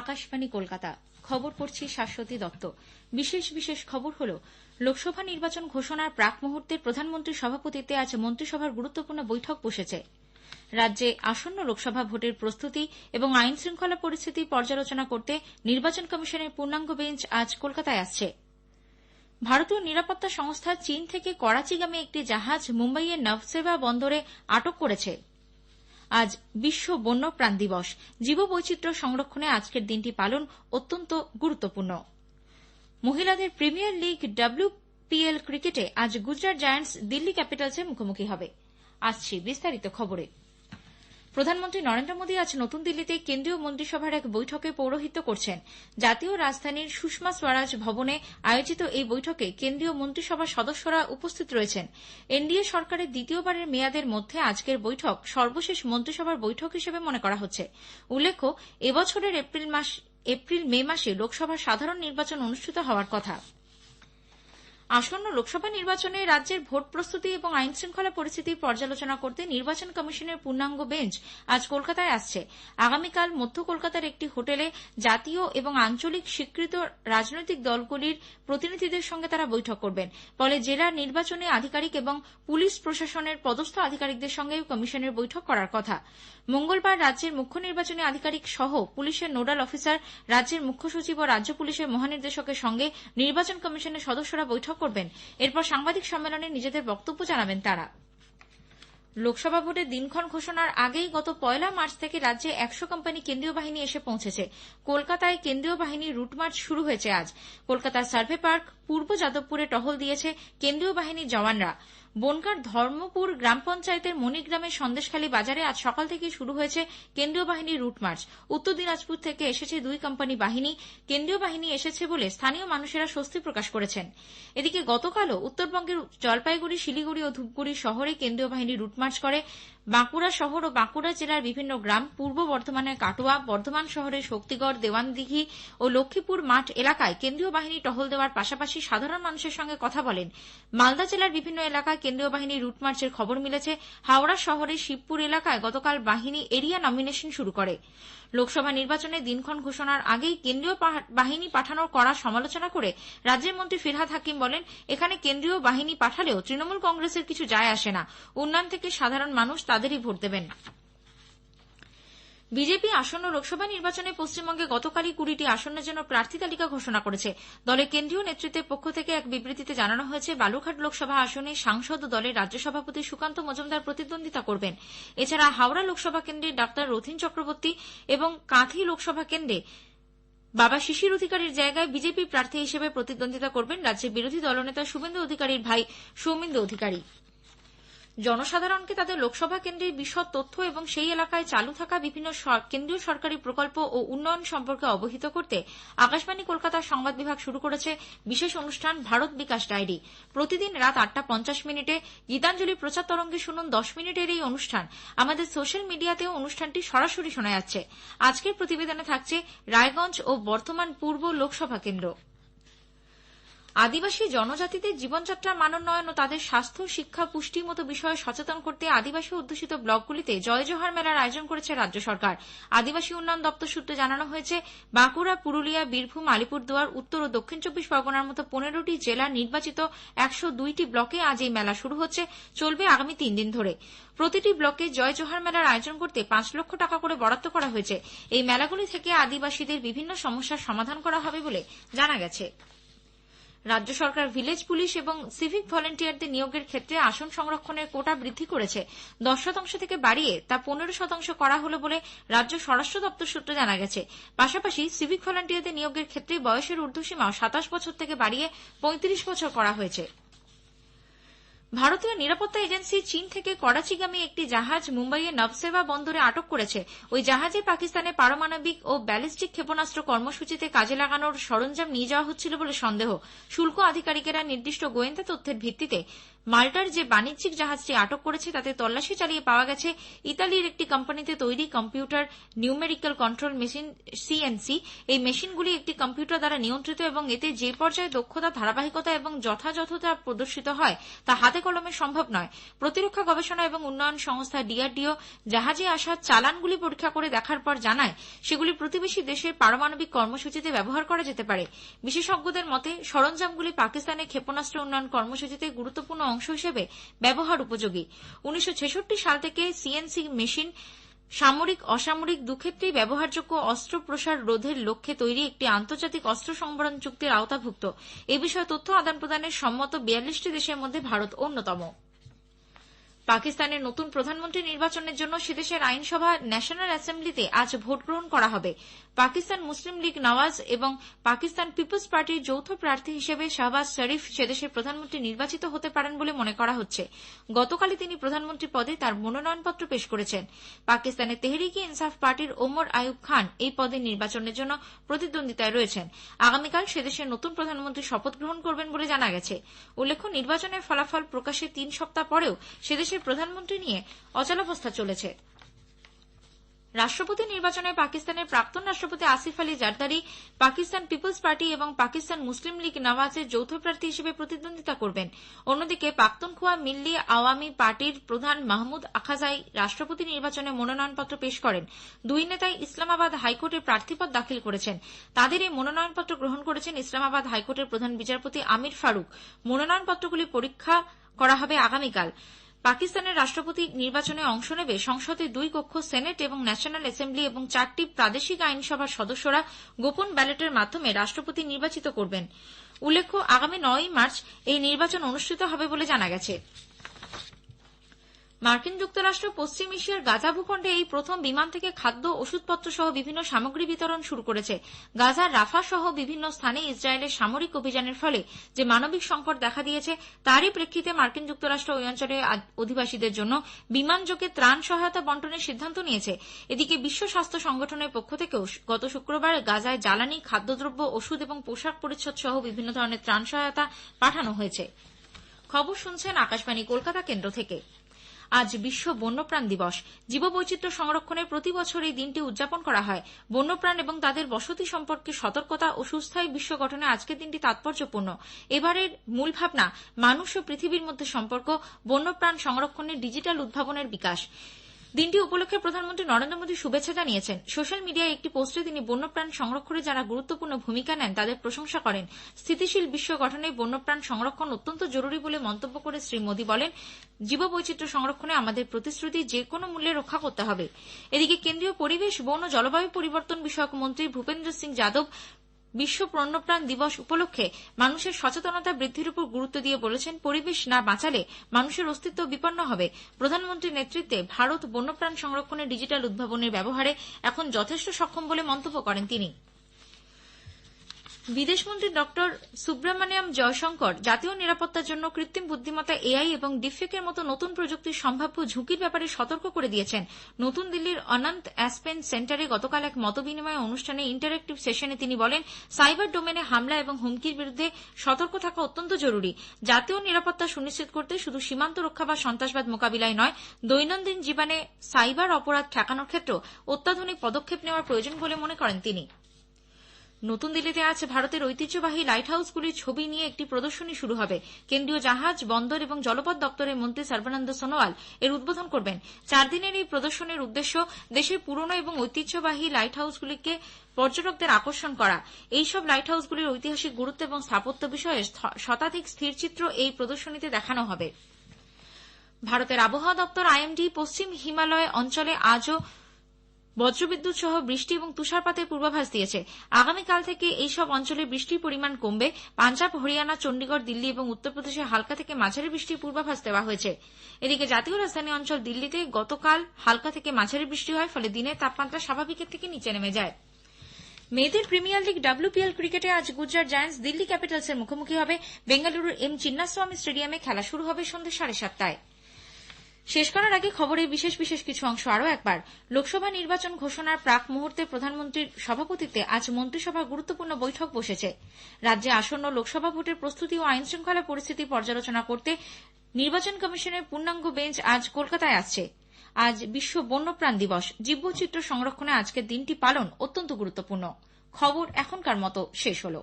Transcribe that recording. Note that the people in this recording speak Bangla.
আকাশবাণী কলকাতা। খবর পড়ছি শাশ্বতী দত্ত। বিশেষ খবর হল, লোকসভা নির্বাচন ঘোষণার প্রাক মুহূর্তে প্রধানমন্ত্রীর সভাপতিত্বে আজ মন্ত্রিসভার গুরুত্বপূর্ণ বৈঠক বসেছে। রাজ্যে আসন্ন লোকসভা ভোটের প্রস্তুতি এবং আইন শৃঙ্খলা পরিস্থিতি পর্যালোচনা করতে নির্বাচন কমিশনের পূর্ণাঙ্গ বেঞ্চ আজ কলকাতায় আসছে। ভারতীয় নিরাপত্তা সংস্থা চীন থেকে করাচিগামী একটি জাহাজ মুম্বাইয়ের নভসেভা বন্দরে আটক করেছে। আজ বিশ্ব বন্যপ্রাণ দিবস। জীববৈচিত্র্য সংরক্ষণে আজকের দিনটি পালন অত্যন্ত গুরুত্বপূর্ণ। মহিলাদের প্রিমিয়ার লিগ WPL ক্রিকেটে আজ গুজরাট জায়ান্টস দিল্লি ক্যাপিটালসের মুখোমুখি হবে। আসছি বিস্তারিত খবরে। প্রধানমন্ত্রী নরেন্দ্র মোদী আজ নতুন দিল্লিতে কেন্দ্রীয় মন্ত্রিসভার এক বৈঠকে পৌরোহিত্য করছেন। জাতীয় রাজধানীর সুষমা স্বরাজ ভবনে আয়োজিত এই বৈঠকে কেন্দ্রীয় মন্ত্রিসভার সদস্যরা উপস্থিত রয়েছেন। এনডিএ সরকারের দ্বিতীয়বারের মেয়াদের মধ্যে আজকের বৈঠক সর্বশেষ মন্ত্রিসভার বৈঠক হিসেবে মনে করা হচ্ছে। উল্লেখ্য, এবছরের এপ্রিল মে মাসে লোকসভার সাধারণ নির্বাচন অনুষ্ঠিত হওয়ার কথা। আসন্ন লোকসভা নির্বাচনে রাজ্যের ভোট প্রস্তুতি এবং আইন শৃঙ্খলা পরিস্থিতির পর্যালোচনা করতে নির্বাচন কমিশনের পূর্ণাঙ্গ বেঞ্চ আজ কলকাতায় আসছে। আগামীকাল মধ্য কলকাতার একটি হোটেলে জাতীয় এবং আঞ্চলিক স্বীকৃত রাজনৈতিক দলগুলির প্রতিনিধিদের সঙ্গে তারা বৈঠক করবেন। ফলে জেলা নির্বাচনী আধিকারিক এবং পুলিশ প্রশাসনের পদস্থ আধিকারিকদের সঙ্গে কমিশনের বৈঠক করার কথা। মঙ্গলবার রাজ্যের মুখ্য নির্বাচনী আধিকারিক সহ পুলিশের নোডাল অফিসার, রাজ্যের মুখ্য সচিব ও রাজ্য পুলিশের মহানির্দেশকের সঙ্গে নির্বাচন কমিশনের সদস্যরা বৈঠক করবেন। এরপর সাংবাদিক সম্মেলনে নিজেদের বক্তব্য জানাবেন তারা। লোকসভা ভোটের দিনক্ষণ ঘোষণার আগেই গত 1 মার্চ থেকে রাজ্যে 100 কোম্পানি কেন্দ্রীয় বাহিনী এসে পৌঁছেছে। কলকাতায় কেন্দ্রীয় বাহিনীর রুটমার্চ শুরু হয়েছে আজ। কলকাতার সার্ভে পার্ক, পূর্ব যাদবপুরে টহল দিয়েছে কেন্দ্রীয় বাহিনীর জওয়ানরা। বনগাঁর ধর্মপুর গ্রাম পঞ্চায়েতের মণিগ্রামের সন্দেশখালী বাজারে আজ সকাল থেকে শুরু হয়েছে কেন্দ্রীয় বাহিনীর রুটমার্চ। উত্তর দিনাজপুর থেকে এসেছে 2 কোম্পানি বাহিনী। কেন্দ্রীয় বাহিনী এসেছে বলে স্থানীয় মানুষেরা স্বস্তি প্রকাশ করেছেন। এদিকে গতকালও উত্তরবঙ্গের জলপাইগুড়ি, শিলিগুড়ি ও ধূপগুড়ি শহরে কেন্দ্রীয় বাহিনী রুটমার্চ করে। বাঁকুড়া শহর ও বাঁকুড়া জেলার বিভিন্ন গ্রাম, পূর্ব বর্ধমানের কাটোয়া, বর্ধমান শহরের শক্তিগড়, দেওয়ানদিঘি ও লক্ষ্মীপুর মাঠ এলাকায় কেন্দ্রীয় বাহিনী টহল দেওয়ার পাশাপাশি সাধারণ মানুষের সঙ্গে কথা বলেন। মালদা জেলার বিভিন্ন এলাকায় কেন্দ্রীয় বাহিনীর রুটমার্চের খবর মিলেছে। হাওড়া শহরের শিবপুর এলাকায় গতকাল বাহিনী এরিয়া নমিনেশন শুরু করে। লোকসভা নির্বাচনের দিনক্ষণ ঘোষণার আগেই কেন্দ্রীয় বাহিনী পাঠানোর কড়া সমালোচনা করে রাজ্যের মন্ত্রী ফিরহাদ হাকিম বলেন, এখানে কেন্দ্রীয় বাহিনী পাঠালেও তৃণমূল কংগ্রেসের কিছু যায় আসে না। উন্নয়ন থেকে সাধারণ মানুষ তাদেরই ভোট দেবেন। বিজেপি আসন্ন লোকসভা নির্বাচনে পশ্চিমবঙ্গে গতকালই 20টি আসনের জন্য প্রার্থী তালিকা ঘোষণা করেছে। দলের কেন্দ্রীয় নেতৃত্বের পক্ষ থেকে এক বিবৃতিতে জানানো হয়েছে, বালুরঘাট লোকসভা আসনে সাংসদ ও দলের রাজ্য সভাপতি সুকান্ত মজুমদার প্রতিদ্বন্দ্বিতা করবেন। এছাড়া হাওড়া লোকসভা কেন্দ্রে ডাক্তার রথীন চক্রবর্তী এবং কাঁথি লোকসভা কেন্দ্রে বাবা শিশির অধিকারীর জায়গায় বিজেপি প্রার্থী হিসেবে প্রতিদ্বন্দ্বিতা করবেন রাজ্যের বিরোধী দলনেতা শুভেন্দু অধিকারীর ভাই সৌমেন্দু অধিকারী। জনসাধারণকে তাদের লোকসভা কেন্দ্রের বিশদ তথ্য এবং সেই এলাকায় চালু থাকা বিভিন্ন কেন্দ্রীয় সরকারি প্রকল্প ও উন্নয়ন সম্পর্কে অবহিত করতে আকাশবাণী কলকাতার সংবাদ বিভাগ শুরু করেছে বিশেষ অনুষ্ঠান ভারত বিকাশ ডায়েরি। প্রতিদিন রাত 8:50 গীতাঞ্জলি প্রচার তরঙ্গে শুনুন 10 মিনিটের এই অনুষ্ঠান। আমাদের সোশ্যাল মিডিয়াতেও অনুষ্ঠানটি সরাসরি শোনা যাচ্ছে। আজকের প্রতিবেদনে থাকছে রায়গঞ্জ ও বর্ধমান পূর্ব লোকসভা কেন্দ্র। আদিবাসী জনজাতিদের জীবনযাত্রার মানোন্নয়ন ও তাদের স্বাস্থ্য, শিক্ষা, পুষ্টির মতো বিষয়ে সচেতন করতে আদিবাসী অধ্যুষিত ব্লকগুলিতে জয় জোহার মেলার আয়োজন করেছে রাজ্য সরকার। আদিবাসী উন্নয়ন দপ্তর সূত্রে জানানো হয়েছে, বাঁকুড়া, পুরুলিয়া, বীরভূম, আলিপুরদুয়ার, উত্তর ও দক্ষিণ 24 পরগনার মতো 15টি জেলার নির্বাচিত 102টি ব্লকে আজ এই মেলা শুরু হচ্ছে, চলবে আগামী 3 দিন ধরে। প্রতিটি ব্লকে জয় জোহার মেলার আয়োজন করতে 5 লক্ষ টাকা করে বরাদ্দ করা হয়েছে। এই মেলাগুলি থেকে আদিবাসীদের বিভিন্ন সমস্যার সমাধান করা হবে বলে জানা গেছে। রাজ্য সরকার ভিলেজ পুলিশ এবং সিভিক ভলেন্টিয়ারদের নিয়োগের ক্ষেত্রে আসন সংরক্ষণের কোটা বৃদ্ধি করেছে। 10% থেকে বাড়িয়ে তা 15% করা হলো বলে রাজ্য স্বরাষ্ট্র দপ্তর সূত্রে জানা গেছে। পাশাপাশি সিভিক ভলেন্টিয়ারদের নিয়োগের ক্ষেত্রে বয়সের ঊর্ধ্বসীমা 27 বছর থেকে বাড়িয়ে 35 বছর করা হয়েছে। ভারতীয় নিরাপত্তা এজেন্সি চীন থেকে করাচিগামী একটি জাহাজ মুম্বাইয়ের নভসেভা বন্দরে আটক করেছে। ওই জাহাজে পাকিস্তানে পারমাণবিক ও ব্যালিস্টিক ক্ষেপণাস্ত্র কর্মসূচিতে কাজে লাগানোর সরঞ্জাম নিয়ে যাওয়া হচ্ছিল বলে সন্দেহ। শুল্ক আধিকারিকেরা নির্দিষ্ট গোয়েন্দা তথ্যের ভিত্তিতে মাল্টার যে বাণিজ্যিক জাহাজটি আটক করেছে তাতে তল্লাশি চালিয়ে পাওয়া গেছে ইতালির একটি কোম্পানিতে তৈরি computer numerical control machine CNC. এই মেশিনগুলি একটি কম্পিউটার দ্বারা নিয়ন্ত্রিত এবং এতে যে পর্যায়ে দক্ষতা, ধারাবাহিকতা এবং যথাযথতা প্রদর্শিত হয় তা হাতে কলমে সম্ভব নয়। প্রতিরক্ষা গবেষণা এবং উন্নয়ন সংস্থা ডিআরডিও জাহাজে আসা চালানগুলি পরীক্ষা করে দেখার পর জানায় সেগুলি প্রতিবেশী দেশের পারমাণবিক কর্মসূচিতে ব্যবহার করা যেতে পারে। বিশেষজ্ঞদের মতে সরঞ্জামগুলি পাকিস্তানের ক্ষেপণাস্ত্র উন্নয়ন কর্মসূচিতে গুরুত্বপূর্ণ অংশ হিসেবে ব্যবহার উপযোগী। 1966 সাল থেকে সিএনসি মেশিন সামরিক, অসামরিক দুক্ষেত্রেই ব্যবহারযোগ্য অস্ত্র প্রসার রোধের লক্ষ্যে তৈরি একটি আন্তর্জাতিক অস্ত্র সম্বরণ চুক্তির আওতাভুক্ত। এ বিষয়ে তথ্য আদান প্রদানের সম্মত 42টি দেশের মধ্যে ভারত অন্যতম। পাকিস্তানের নতুন প্রধানমন্ত্রী নির্বাচনের জন্য সেদেশের আইনসভা ন্যাশনাল অ্যাসেম্বলিতে আজ ভোট গ্রহণ করা হবে। পাকিস্তান মুসলিম লীগ নওয়াজ এবং পাকিস্তান পিপলস পার্টির যৌথ প্রার্থী হিসেবে শাহবাজ শরীফ সেদেশের প্রধানমন্ত্রী নির্বাচিত হতে পারেন বলে মনে করা হচ্ছে। গতকালই তিনি প্রধানমন্ত্রী পদে তার মনোনয়নপত্র পেশ করেছেন। পাকিস্তানের তেহরিক ই ইনসাফ পার্টির ওমর আইয়ুব খান এই পদে নির্বাচনের জন্য প্রতিদ্বন্দ্বিতায় রয়েছেন। আগামীকাল সেদেশের নতুন প্রধানমন্ত্রী শপথ গ্রহণ করবেন বলে জানা গেছে। উল্লেখ্য, নির্বাচনের ফলাফল প্রকাশের 3 সপ্তাহ পরেও সেদেশের প্রধানমন্ত্রী নিয়ে অচলাবস্থা চলেছে। রাষ্ট্রপতি নির্বাচনে পাকিস্তানের প্রাক্তন রাষ্ট্রপতি আসিফ আলী জারদারি পাকিস্তান পিপলস পার্টি এবং পাকিস্তান মুসলিম লীগ নওয়াজের যৌথ প্রার্থী হিসেবে প্রতিদ্বন্দ্বিতা করবেন। অন্যদিকে পাখতুনখোয়া মিল্লি আওয়ামী পার্টির প্রধান মাহমুদ আখাজাই রাষ্ট্রপতি নির্বাচনে মনোনয়নপত্র পেশ করেন। দুই নেতাই ইসলামাবাদ হাইকোর্টে প্রার্থীপদ দাখিল করেছেন। তাদের এই মনোনয়নপত্র গ্রহণ করেছেন ইসলামাবাদ হাইকোর্টের প্রধান বিচারপতি আমির ফারুক। মনোনয়নপত্রগুলি পরীক্ষা করা হবে আগামীকাল। পাকিস্তানের রাষ্ট্রপতি নির্বাচনে অংশ নেবে সংসদের 2 কক্ষ, সেনেট এবং ন্যাশনাল অ্যাসেম্বলি এবং 4টি প্রাদেশিক আইনসভার সদস্যরা গোপন ব্যালটের মাধ্যমে রাষ্ট্রপতি নির্বাচিত করবেন। উল্লেখ্য, আগামী 9 মার্চ এই নির্বাচন অনুষ্ঠিত হবে বলে জানা গেছে। মার্কিন যুক্তরাষ্ট্র পশ্চিম এশিয়ার গাজা ভূখণ্ডে এই প্রথম বিমান থেকে খাদ্য, ওষুধপত্র সহ বিভিন্ন সামগ্রী বিতরণ শুরু করেছে। গাজার রাফা সহ বিভিন্ন স্থানে ইসরায়েলের সামরিক অভিযানের ফলে যে মানবিক সংকট দেখা দিয়েছে তারই প্রেক্ষিতে মার্কিন যুক্তরাষ্ট্র ওই অঞ্চলের অধিবাসীদের জন্য বিমানযোগে ত্রাণ সহায়তা বন্টনের সিদ্ধান্ত নিয়েছে। এদিকে বিশ্ব স্বাস্থ্য সংগঠনের পক্ষ থেকেও গত শুক্রবার গাজায় জ্বালানি, খাদ্যদ্রব্য, ওষুধ এবং পোশাক পরিচ্ছদ সহ বিভিন্ন ধরনের ত্রাণ সহায়তা পাঠানো হয়েছে। খবর শুনছেন আকাশবাণী কলকাতা কেন্দ্র থেকে। আজ বিশ্ব বন্যপ্রাণ দিবস। জীববৈচিত্র্য সংরক্ষণের প্রতি বছর এই দিনটি উদযাপন করা হয়। বন্যপ্রাণ এবং তাদের বসতি সম্পর্কে সতর্কতা ও সুস্থায়ী বিশ্ব গঠনে আজকের দিনটি তাৎপর্যপূর্ণ। এবারের মূল ভাবনা মানুষ ও পৃথিবীর মধ্যে সম্পর্ক, বন্যপ্রাণ সংরক্ষণের ডিজিটাল উদ্ভাবনের বিকাশ। দিনটি উপলক্ষে প্রধানমন্ত্রী নরেন্দ্র মোদী শুভেচ্ছা জানিয়েছেন। সোশ্যাল মিডিয়ায় একটি পোস্টে তিনি বন্যপ্রাণ সংরক্ষণে যারা গুরুত্বপূর্ণ ভূমিকা নেন তাদের প্রশংসা করেন। স্থিতিশীল বিশ্ব গঠনে বন্যপ্রাণ সংরক্ষণ অত্যন্ত জরুরি বলে মন্তব্য করে শ্রী মোদী বলেন, জীববৈচিত্র্য সংরক্ষণে আমাদের প্রতিশ্রুতি যে কোনো মূল্যে রক্ষা করতে হবে। এদিকে কেন্দ্রীয় পরিবেশ, বন ও জলবায়ু পরিবর্তন বিষয়ক মন্ত্রী ভূপেন্দ্র সিং যাদব বিশ্ব বন্যপ্রাণ দিবস উপলক্ষে মানুষের সচেতনতা বৃদ্ধির উপর গুরুত্ব দিয়ে বলেছেন, পরিবেশ না বাঁচালে মানুষের অস্তিত্ব বিপন্ন হবে। প্রধানমন্ত্রীর নেতৃত্বে ভারত বন্যপ্রাণ সংরক্ষণের ডিজিটাল উদ্ভাবনের ব্যবহারে এখন যথেষ্ট সক্ষম বলে মন্তব্য করেন তিনি। বিদেশমন্ত্রী ডক্টর সুব্রমণিয়াম জয়শঙ্কর জাতীয় নিরাপত্তার জন্য কৃত্রিম বুদ্ধিমত্তা এআই এবং ডিপফেকের মতো নতুন প্রযুক্তির সম্ভাব্য ঝুঁকির ব্যাপারে সতর্ক করে দিয়েছেন। নতুন দিল্লির অনন্ত অ্যাসপেন সেন্টারে গতকাল এক মতবিনিময় অনুষ্ঠানে ইন্টারেক্টিভ সেশনে তিনি বলেন, সাইবার ডোমেনে হামলা এবং হুমকির বিরুদ্ধে সতর্ক থাকা অত্যন্ত জরুরি। জাতীয় নিরাপত্তা সুনিশ্চিত করতে শুধু সীমান্ত রক্ষা বা সন্ত্রাসবাদ মোকাবিলায় নয়, দৈনন্দিন জীবনে সাইবার অপরাধ ঠেকানোর ক্ষেত্রেও অত্যাধুনিক পদক্ষেপ নেওয়ার প্রয়োজন বলে মনে করেন তিনি। নতুন দিল্লিতে আজ ভারতের ঐতিহ্যবাহী লাইট হাউসগুলির ছবি নিয়ে একটি প্রদর্শনী শুরু হবে। কেন্দ্রীয় জাহাজ, বন্দর এবং জলপথ দপ্তরের মন্ত্রী সর্বানন্দ সোনোয়াল এর উদ্বোধন করবেন। 4 দিনের এই প্রদর্শনীর উদ্দেশ্য দেশের পুরনো এবং ঐতিহ্যবাহী লাইট হাউসগুলিকে পর্যটকদের আকর্ষণ করা। এইসব লাইট হাউসগুলির ঐতিহাসিক গুরুত্ব এবং স্থাপত্য বিষয়ে শতাধিক স্থিরচিত্র এই প্রদর্শনীতে দেখানো হবে। ভারতের আবহাওয়া দপ্তর আইএমডি পশ্চিম হিমালয় অঞ্চলে আজও বজ্রবিদ্যুৎ সহ বৃষ্টি এবং তুষারপাতের পূর্বাভাস দিয়েছে। আগামীকাল থেকে এইসব অঞ্চলে বৃষ্টির পরিমাণ কমবে। পাঞ্জাব, হরিয়ানা, চণ্ডীগড়, দিল্লি এবং উত্তরপ্রদেশে হালকা থেকে মাঝারি বৃষ্টির পূর্বাভাস দেওয়া হয়েছে। এদিকে জাতীয় রাজধানী অঞ্চল দিল্লিতে গতকাল হালকা থেকে মাঝারি বৃষ্টি হয়, ফলে দিনের তাপমাত্রা স্বাভাবিকের থেকে নিচে নেমে যায়। মেয়েদের প্রিমিয়ার লিগ WPL ক্রিকেটে আজ গুজরাট জায়ান্টস দিল্লি ক্যাপিটালসের মুখোমুখি হবে। বেঙ্গালুরুর এম চিন্নাস্বামী স্টেডিয়ামে খেলা শুরু হবে সন্ধ্যে 7:30টায়। শেষ করার আগে খবরের বিশেষ কিছু অংশ আরও একবার। লোকসভা নির্বাচন ঘোষণার প্রাক মুহূর্তে প্রধানমন্ত্রীর সভাপতিত্বে আজ মন্ত্রিসভার গুরুত্বপূর্ণ বৈঠক বসেছে। রাজ্যে আসন্ন লোকসভা ভোটের প্রস্তুতি ও আইনশৃঙ্খলা পরিস্থিতি পর্যালোচনা করতে নির্বাচন কমিশনের পূর্ণাঙ্গ বেঞ্চ আজ কলকাতায় আসছে। আজ বিশ্ব বন্যপ্রাণ দিবস। জীববৈচিত্র্য সংরক্ষণে আজকের দিনটি পালন অত্যন্ত গুরুত্বপূর্ণ। খবর এখনকার মতো শেষ হলো।